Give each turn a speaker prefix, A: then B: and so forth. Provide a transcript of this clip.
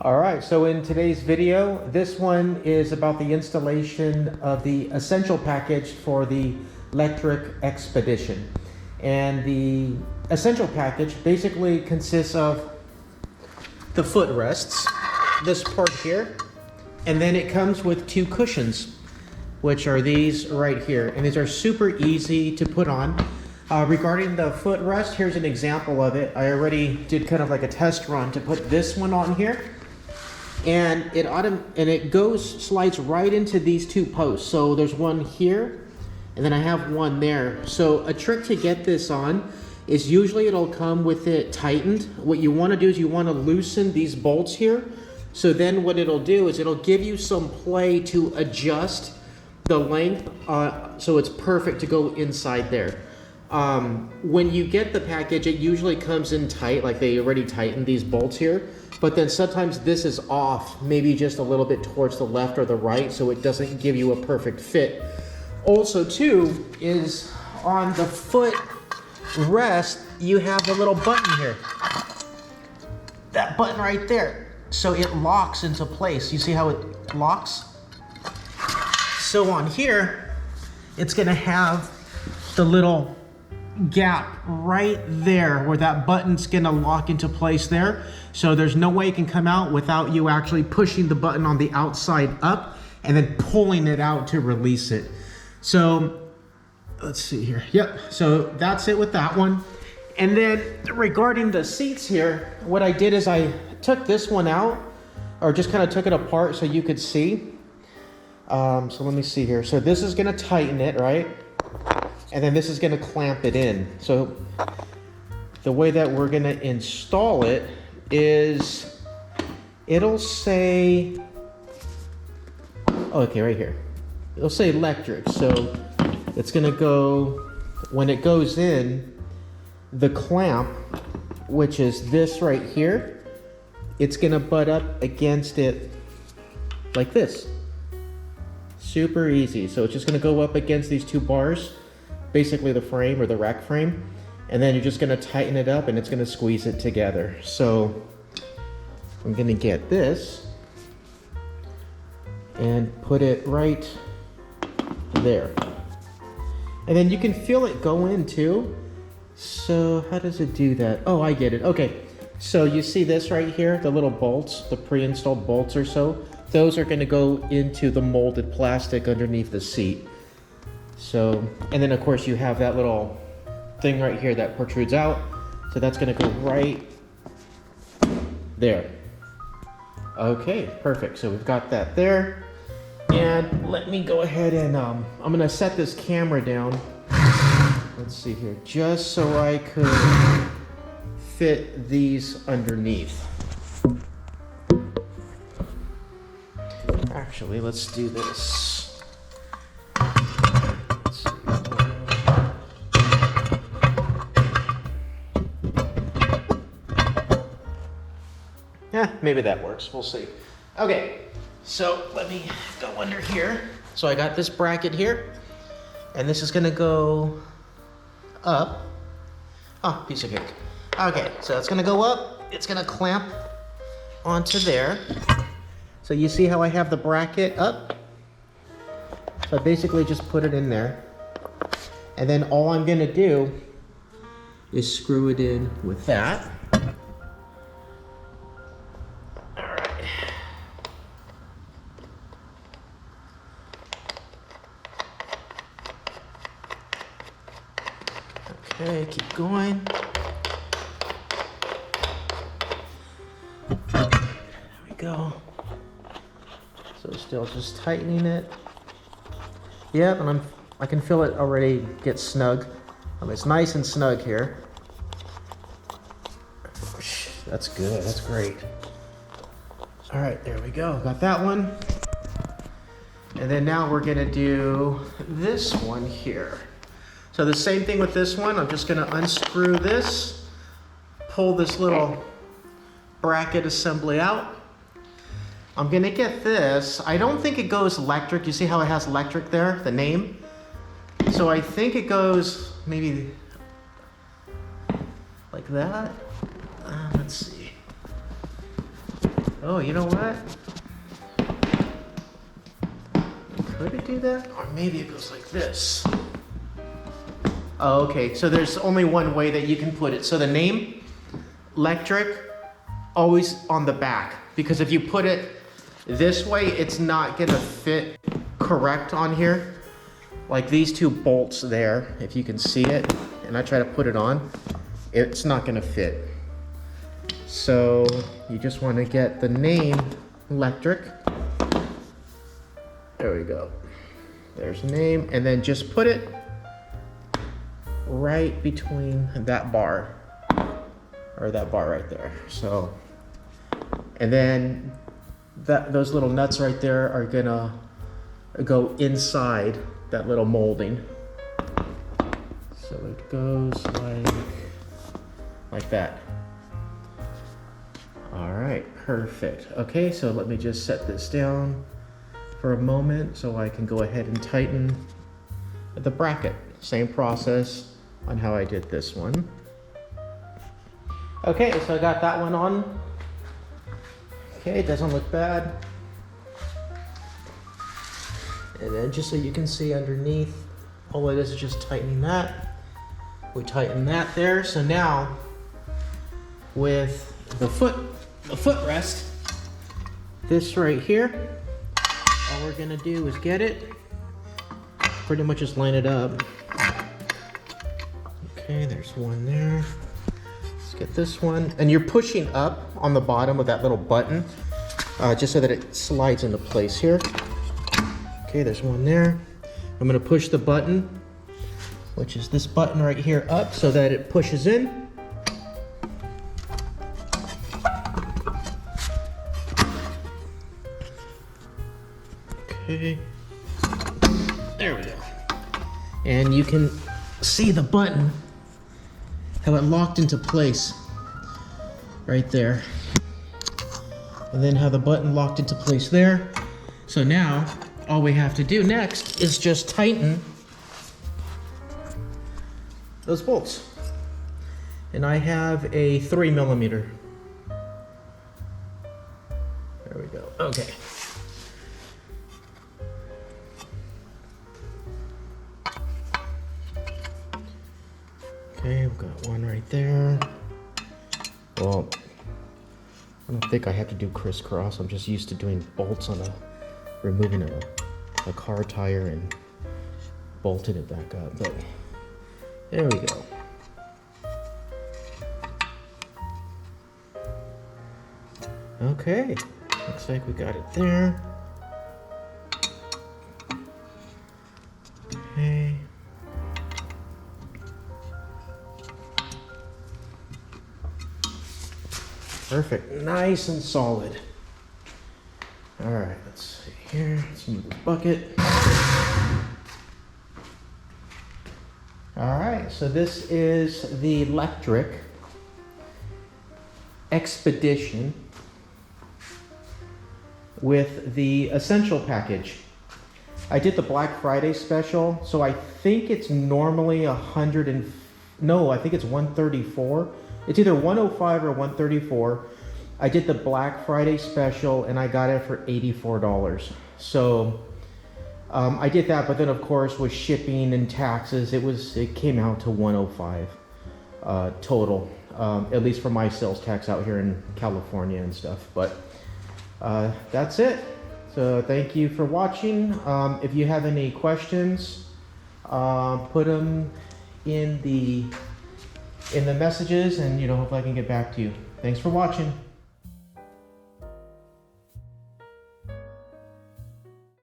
A: All right, so in today's video, this one is about the installation of the essential package for the Lectric Expedition. And the essential package basically consists of the footrests, this part here, and then it comes with two cushions, which are these right here. And these are super easy to put on. Regarding the footrest, here's an example of it. I already did kind of like a test run to put this one on here. And it slides right into these two posts. So there's one here, and then I have one there. So a trick to get this on is usually it'll come with it tightened. What you want to do is you want to loosen these bolts here. So then what it'll do is it'll give you some play to adjust the length so it's perfect to go inside there. When you get the package, it usually comes in tight, like they already tightened these bolts here. But then sometimes this is off, maybe just a little bit towards the left or the right, so it doesn't give you a perfect fit. Also too, is on the foot rest, you have the little button here. That button right there. So it locks into place. You see how it locks? So on here, it's gonna have the little gap right there where that button's gonna lock into place there. So there's no way it can come out without you actually pushing the button on the outside up and then pulling it out to release it. So let's see here. Yep, so that's it with that one. And then regarding the seats here, what I did is I took this one out, or just kind of took it apart so you could see. So let me see here. So this is gonna tighten it, right? And then this is gonna clamp it in. So the way that we're gonna install it is, it'll say, okay, right here. It'll say Lectric. So it's gonna go, when it goes in, the clamp, which is this right here, it's gonna butt up against it like this. Super easy. So it's just gonna go up against these two bars, basically the frame or the rack frame, and then you're just gonna tighten it up and it's gonna squeeze it together. So I'm gonna get this and put it right there. And then you can feel it go in too. So how does it do that? Oh, I get it. Okay, so you see this right here, the little bolts, the pre-installed bolts or so, those are gonna go into the molded plastic underneath the seat. So, and then of course you have that little thing right here that protrudes out. So that's gonna go right there. Okay, perfect. So we've got that there. And let me go ahead and I'm gonna set this camera down. Let's see here, just so I could fit these underneath. Actually, let's do this. Yeah, maybe that works. We'll see. Okay, so let me go under here. So I got this bracket here, and this is gonna go up. Oh, piece of cake. Okay, so it's gonna go up. It's gonna clamp onto there. So you see how I have the bracket up? So I basically just put it in there. And then all I'm gonna do is screw it in with that. Okay, keep going. There we go. So still just tightening it. Yep, and I can feel it already get snug. It's nice and snug here. That's good, that's great. All right, there we go, got that one. And then now we're gonna do this one here. So the same thing with this one. I'm just gonna unscrew this, pull this little bracket assembly out. I'm gonna get this. I don't think it goes Lectric. You see how it has Lectric there, the name? So I think it goes maybe like that. Let's see. Oh, you know what? Could it do that? Or maybe it goes like this. Oh, okay, so there's only one way that you can put it. So the name, Lectric, always on the back. Because if you put it this way, it's not gonna fit correct on here. Like these two bolts there, if you can see it, and I try to put it on, it's not gonna fit. So you just wanna get the name, Lectric. There we go. There's the name, and then just put it right between that bar, or that bar right there. So, and then those little nuts right there are gonna go inside that little molding. So it goes like that. All right, perfect. Okay, so let me just set this down for a moment so I can go ahead and tighten the bracket. Same process on how I did this one. Okay, so I got that one on. Okay, it doesn't look bad. And then just so you can see underneath, all it is just tightening that. We tighten that there. So now with the footrest, this right here, all we're gonna do is get it, pretty much just line it up. Okay, there's one there. Let's get this one. And you're pushing up on the bottom of that little button, just so that it slides into place here. Okay, there's one there. I'm gonna push the button, which is this button right here, up so that it pushes in. Okay, there we go. And you can see the button, how it locked into place right there. And then how the button locked into place there. So now, all we have to do next is just tighten those bolts. And I have a 3mm. There we go, okay. Okay, we've got one right there. Well, I don't think I have to do crisscross. I'm just used to doing bolts on removing a car tire and bolting it back up, but there we go. Okay, looks like we got it there. Okay. Perfect, nice and solid. All right, let's see here, let's move the bucket. All right, so this is the Lectric Expedition with the Essential package. I did the Black Friday special, so I think it's normally I think it's 134. It's either 105 or 134. I did the Black Friday special and I got it for $84. So I did that, but then of course with shipping and taxes, it came out to 105 total, at least for my sales tax out here in California and stuff. But that's it. So thank you for watching. If you have any questions, put them in the messages, and hopefully I can get back to you. Thanks for watching.